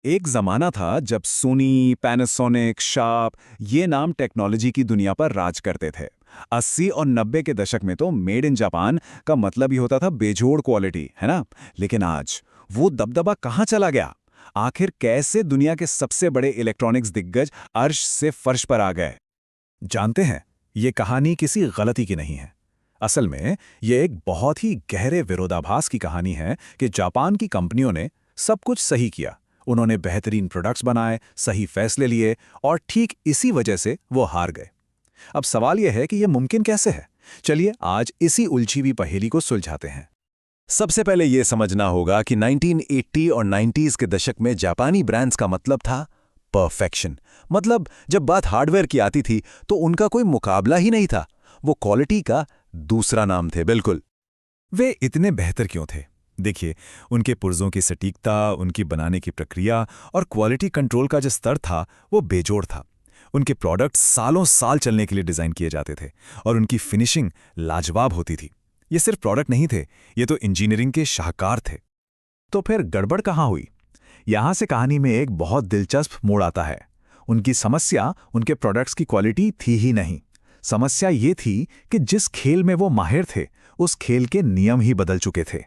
एक जमाना था जब सोनी, पैनासोनिक, शार्प ये नाम टेक्नोलॉजी की दुनिया पर राज करते थे। 80 और 90 के दशक में तो मेड इन जापान का मतलब ही होता था बेजोड़ क्वालिटी, है ना? लेकिन आज वो दबदबा कहाँ चला गया? आखिर कैसे दुनिया के सबसे बड़े इलेक्ट्रॉनिक्स दिग्गज अर्श से फर्श पर आ गए? जानते हैं, ये कहानी किसी गलती की नहीं है। असल में ये एक बहुत ही गहरे विरोधाभास की कहानी है कि जापान की कंपनियों ने सब कुछ सही किया। उन्होंने बेहतरीन प्रोडक्ट्स बनाए, सही फैसले लिए और ठीक इसी वजह से वो हार गए। अब सवाल यह है कि यह मुमकिन कैसे है? चलिए आज इसी उलझी हुई पहेली को सुलझाते हैं। सबसे पहले यह समझना होगा कि 1980 और 90s के दशक में जापानी ब्रांड्स का मतलब था परफेक्शन। मतलब जब बात हार्डवेयर की आती थी तो उनका कोई मुकाबला ही नहीं था। वो क्वालिटी का दूसरा नाम थे, बिल्कुल। वे इतने बेहतर क्यों थे? देखिए, उनके पुर्जों की सटीकता, उनकी बनाने की प्रक्रिया और क्वालिटी कंट्रोल का जो स्तर था वो बेजोड़ था। उनके प्रोडक्ट्स सालों साल चलने के लिए डिज़ाइन किए जाते थे और उनकी फिनिशिंग लाजवाब होती थी। ये सिर्फ प्रोडक्ट नहीं थे, ये तो इंजीनियरिंग के शाहकार थे। तो फिर गड़बड़ कहाँ हुई? यहाँ से कहानी में एक बहुत दिलचस्प मोड़ आता है। उनकी समस्या उनके प्रोडक्ट्स की क्वालिटी थी ही नहीं। समस्या ये थी कि जिस खेल में वो माहिर थे, उस खेल के नियम ही बदल चुके थे।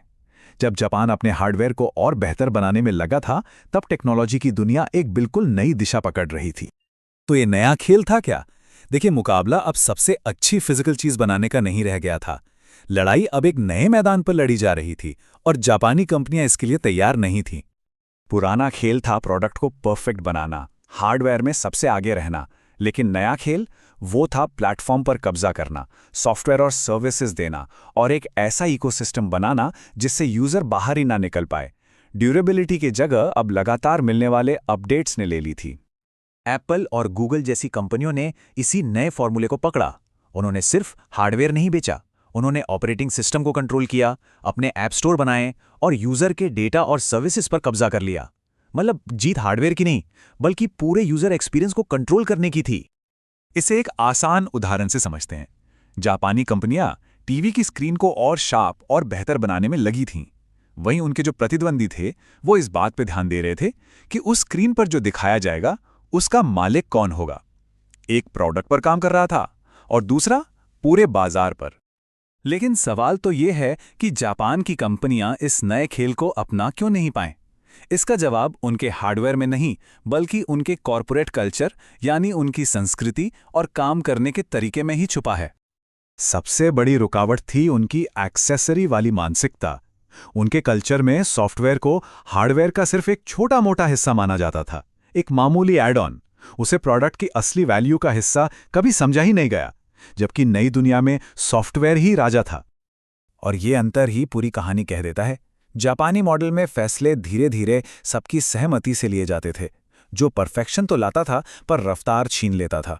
जब जापान अपने हार्डवेयर को और बेहतर बनाने में लगा था, तब टेक्नोलॉजी की दुनिया एक बिल्कुल नई दिशा पकड़ रही थी। तो ये नया खेल था क्या? देखिए, मुकाबला अब सबसे अच्छी फिजिकल चीज बनाने का नहीं रह गया था। लड़ाई अब एक नए मैदान पर लड़ी जा रही थी और जापानी कंपनियां इसके लिए तैयार नहीं थीं। पुराना खेल था प्रोडक्ट को परफेक्ट बनाना, हार्डवेयर में सबसे आगे रहना। लेकिन नया खेल वो था प्लेटफॉर्म पर कब्जा करना, सॉफ्टवेयर और सर्विसेज देना और एक ऐसा इकोसिस्टम बनाना जिससे यूजर बाहर ही ना निकल पाए। ड्यूरेबिलिटी की जगह अब लगातार मिलने वाले अपडेट्स ने ले ली थी। एप्पल और गूगल जैसी कंपनियों ने इसी नए फॉर्मूले को पकड़ा। उन्होंने सिर्फ हार्डवेयर नहीं बेचा, उन्होंने ऑपरेटिंग सिस्टम को कंट्रोल किया, अपने ऐप स्टोर बनाए और यूजर के डेटा और सर्विसेज पर कब्जा कर लिया। मतलब जीत हार्डवेयर की नहीं, बल्कि पूरे यूजर एक्सपीरियंस को कंट्रोल करने की थी। इसे एक आसान उदाहरण से समझते हैं। जापानी कंपनियां टीवी की स्क्रीन को और शार्प और बेहतर बनाने में लगी थीं। वहीं उनके जो प्रतिद्वंदी थे, वो इस बात पर ध्यान दे रहे थे कि उस स्क्रीन पर जो दिखाया जाएगा उसका मालिक कौन होगा। एक प्रोडक्ट पर काम कर रहा था और दूसरा पूरे बाजार पर। लेकिन सवाल तो ये है कि जापान की कंपनियां इस नए खेल को अपना क्यों नहीं पाएं? इसका जवाब उनके हार्डवेयर में नहीं, बल्कि उनके कॉरपोरेट कल्चर यानी उनकी संस्कृति और काम करने के तरीके में ही छुपा है। सबसे बड़ी रुकावट थी उनकी एक्सेसरी वाली मानसिकता। उनके कल्चर में सॉफ्टवेयर को हार्डवेयर का सिर्फ एक छोटा मोटा हिस्सा माना जाता था, एक मामूली एड ऑन। उसे प्रोडक्ट की असली वैल्यू का हिस्सा कभी समझा ही नहीं गया, जबकि नई दुनिया में सॉफ्टवेयर ही राजा था। और ये अंतर ही पूरी कहानी कह देता है। जापानी मॉडल में फैसले धीरे धीरे सबकी सहमति से लिए जाते थे, जो परफेक्शन तो लाता था पर रफ्तार छीन लेता था।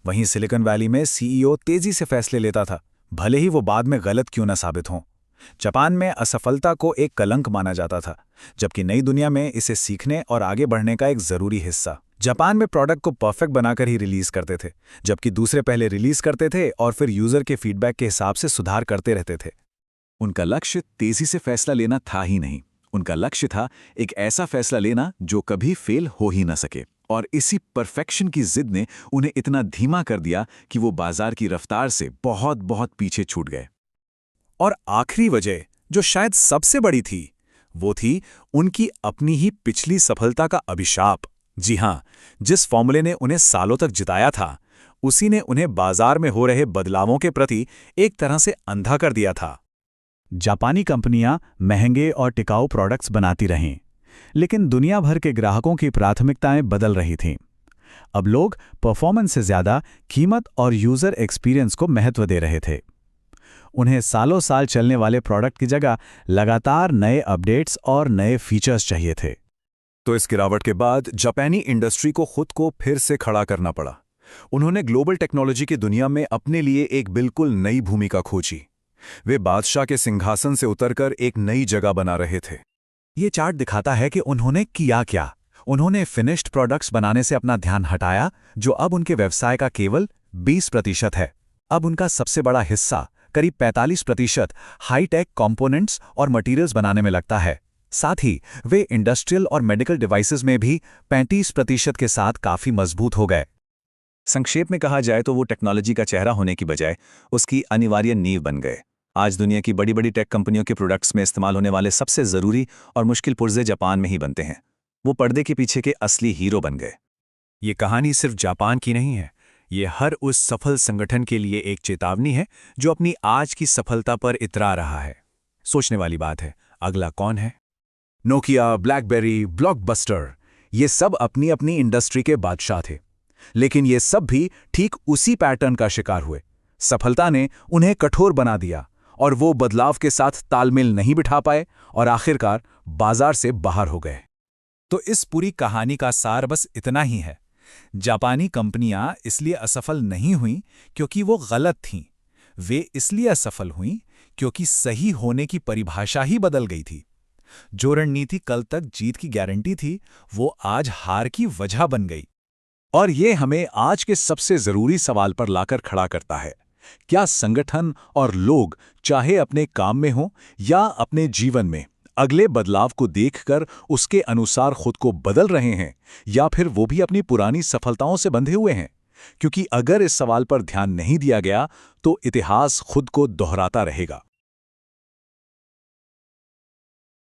वहीं सिलिकॉन वैली में सीईओ तेजी से फैसले लेता था, भले ही वो बाद में गलत क्यों न साबित हों। जापान में असफलता को एक कलंक माना जाता था, जबकि नई दुनिया में इसे सीखने और आगे बढ़ने का एक जरूरी हिस्सा। जापान में प्रोडक्ट को परफेक्ट बनाकर ही रिलीज करते थे, जबकि दूसरे पहले रिलीज करते थे और फिर यूजर के फीडबैक के हिसाब से सुधार करते रहते थे। उनका लक्ष्य तेजी से फैसला लेना था ही नहीं, उनका लक्ष्य था एक ऐसा फैसला लेना जो कभी फेल हो ही न सके। और इसी परफेक्शन की जिद ने उन्हें इतना धीमा कर दिया कि वो बाजार की रफ्तार से बहुत बहुत पीछे छूट गए। और आखिरी वजह, जो शायद सबसे बड़ी थी, वो थी उनकी अपनी ही पिछली सफलता का अभिशाप। जी हां, जिस फॉर्मूले ने उन्हें सालों तक जिताया था, उसी ने उन्हें बाजार में हो रहे बदलावों के प्रति एक तरह से अंधा कर दिया था। जापानी कंपनियां महंगे और टिकाऊ प्रोडक्ट्स बनाती रहीं, लेकिन दुनिया भर के ग्राहकों की प्राथमिकताएं बदल रही थीं। अब लोग परफॉर्मेंस से ज्यादा कीमत और यूजर एक्सपीरियंस को महत्व दे रहे थे। उन्हें सालों साल चलने वाले प्रोडक्ट की जगह लगातार नए अपडेट्स और नए फीचर्स चाहिए थे। तो इस गिरावट के बाद जापानी इंडस्ट्री को खुद को फिर से खड़ा करना पड़ा। उन्होंने ग्लोबल टेक्नोलॉजी की दुनिया में अपने लिए एक बिल्कुल नई भूमिका खोजी। वे बादशाह के सिंहासन से उतरकर एक नई जगह बना रहे थे। ये चार्ट दिखाता है कि उन्होंने किया क्या। उन्होंने फिनिश्ड प्रोडक्ट्स बनाने से अपना ध्यान हटाया, जो अब उनके व्यवसाय का केवल 20% है। अब उनका सबसे बड़ा हिस्सा, करीब 45%, हाईटेक कंपोनेंट्स और मटेरियल्स बनाने में लगता है। साथ ही वे इंडस्ट्रियल और मेडिकल डिवाइसेस में भी 35% के साथ काफी मजबूत हो गए। संक्षेप में कहा जाए तो वो टेक्नोलॉजी का चेहरा होने की बजाय उसकी अनिवार्य नींव बन गए। आज दुनिया की बड़ी बड़ी टेक कंपनियों के प्रोडक्ट्स में इस्तेमाल होने वाले सबसे ज़रूरी और मुश्किल पुर्जे जापान में ही बनते हैं। वो पर्दे के पीछे के असली हीरो बन गए। ये कहानी सिर्फ जापान की नहीं है, ये हर उस सफल संगठन के लिए एक चेतावनी है जो अपनी आज की सफलता पर इतरा रहा है। सोचने वाली बात है, अगला कौन है? नोकिया, ब्लैकबेरी, ब्लॉकबस्टर, ये सब अपनी अपनी इंडस्ट्री के बादशाह थे। लेकिन ये सब भी ठीक उसी पैटर्न का शिकार हुए। सफलता ने उन्हें कठोर बना दिया और वो बदलाव के साथ तालमेल नहीं बिठा पाए और आखिरकार बाजार से बाहर हो गए। तो इस पूरी कहानी का सार बस इतना ही है, जापानी कंपनियां इसलिए असफल नहीं हुईं क्योंकि वो गलत थीं। वे इसलिए असफल हुईं क्योंकि सही होने की परिभाषा ही बदल गई थी। जो रणनीति कल तक जीत की गारंटी थी, वो आज हार की वजह बन गई। और ये हमें आज के सबसे जरूरी सवाल पर लाकर खड़ा करता है, क्या संगठन और लोग चाहे अपने काम में हों या अपने जीवन में अगले बदलाव को देखकर उसके अनुसार खुद को बदल रहे हैं, या फिर वो भी अपनी पुरानी सफलताओं से बंधे हुए हैं? क्योंकि अगर इस सवाल पर ध्यान नहीं दिया गया तो इतिहास खुद को दोहराता रहेगा।